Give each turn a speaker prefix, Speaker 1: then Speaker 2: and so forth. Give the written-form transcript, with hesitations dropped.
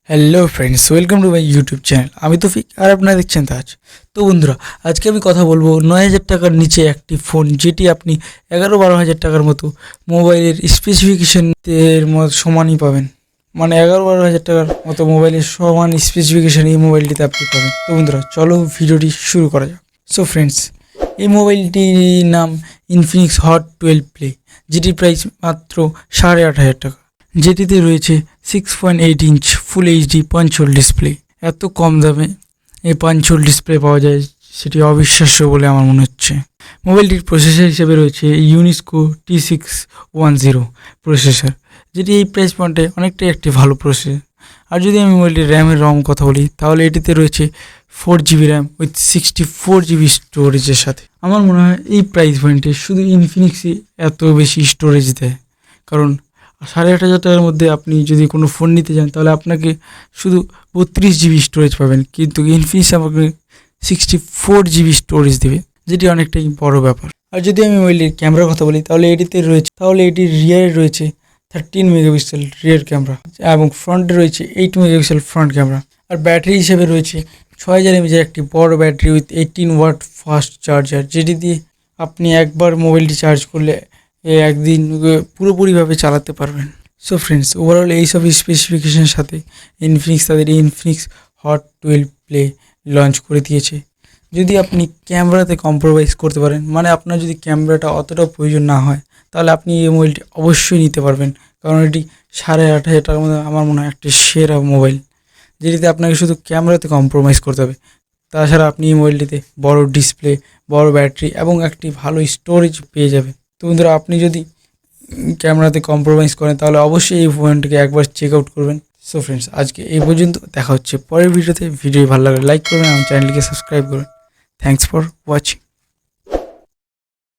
Speaker 1: Hello friends, welcome to my YouTube channel. আমি তোফিক আর আপনারা দেখছেন তাজ। তো বন্ধুরা, আজকে আমি কথা বলবো 9,000 টাকার নিচে একটি ফোন যেটি আপনি 11-12 হাজার টাকার মতো মোবাইলের স্পেসিফিকেশনের সমানই পাবেন। মানে 11-12 হাজার টাকার মতো মোবাইলের সমান স্পেসিফিকেশন এই মোবাইলটিতে আপনি পাবেন। তো বন্ধুরা, চলো ভিডিওটি শুরু করা যাক। সো ফ্রেন্ডস, এই মোবাইলটির নাম ইনফিনিক্স হট 12 প্লে, যেটির প্রাইস মাত্র 8,500 টাকা। যেটিতে রয়েছে 6.8 inch full HD punch-whole display. এত কম দামে এই পাঞ্চ-হোল ডিসপ্লে পাওয়া যায়, সেটি অবিশ্বাস্য বলে আমার মনে হচ্ছে। মোবাইলটির প্রসেসর হিসেবে রয়েছে ইউনিসকো T610 প্রসেসর, যেটি এই প্রাইস পয়েন্টে অনেকটাই একটি ভালো প্রসেসর। আর যদি আমি মোবাইলটির র্যামের কথা বলি, তাহলে এটিতে রয়েছে 4GB র্যাম উইথ 64GB স্টোরেজের সাথে। আমার মনে হয় এই প্রাইস পয়েন্টে শুধু ইনফিনিক্সই এত বেশি স্টোরেজ দেয়, কারণ 8,500 টাকার মধ্যে আপনি যদি কোনো ফোন নিতে যান তাহলে আপনাকে শুধু 32GB স্টোরেজ পাবেন, কিন্তু ইনফিনিক্স আমাকে 64GB স্টোরেজ দেবে, যেটি অনেকটাই বড় ব্যাপার। আর যদি আমি মোবাইলের ক্যামেরার কথা বলি, তাহলে এটির রিয়ারে রয়েছে 13 মেগাপিক্সেল রিয়ার ক্যামেরা এবং ফ্রন্টে রয়েছে 8 মেগাপিক্সেল ফ্রন্ট ক্যামেরা। আর ব্যাটারি হিসেবে রয়েছে 6000 mAh একটি বড় battery with 18 watt fast charger, যেটি দিয়ে আপনি একবার মোবাইলটি চার্জ করলে একদিন পুরোপুরিভাবে চালাতে পারবেন। সো ফ্রেন্ডস, ওভারঅল এইসব স্পেসিফিকেশনের সাথে ইনফিনিক্স তাদের ইনফিনিক্স হট 12 প্লে লঞ্চ করে দিয়েছে। যদি আপনি ক্যামেরাতে কম্প্রোমাইজ করতে পারেন, মানে আপনার যদি ক্যামেরাটা অতটাও প্রয়োজন না হয়, তাহলে আপনি এই মোবাইলটি অবশ্যই নিতে পারবেন, কারণ এটি 8,500 টাকার মধ্যে আমার মনে হয় একটি সেরা মোবাইল, যেটিতে আপনাকে শুধু ক্যামেরাতে কম্প্রোমাইজ করতে হবে। তাছাড়া আপনি এই মোবাইলটিতে বড় ডিসপ্লে, বড় ব্যাটারি এবং একটি ভালো স্টোরেজ পেয়ে যাবেন। তো বন্ধুরা, আপনি যদি ক্যামেরাতে কম্প্রোমাইজ করেন তাহলে অবশ্যই এই ফোনটিকে একবার চেক আউট করবেন। সো ফ্রেন্ডস, আজকে এই পর্যন্ত। দেখা হচ্ছে পরের ভিডিওতে। ভিডিও ভালো লাগলে লাইক করবেন এবং চ্যানেলটিকে সাবস্ক্রাইব করবেন। Thanks for watching.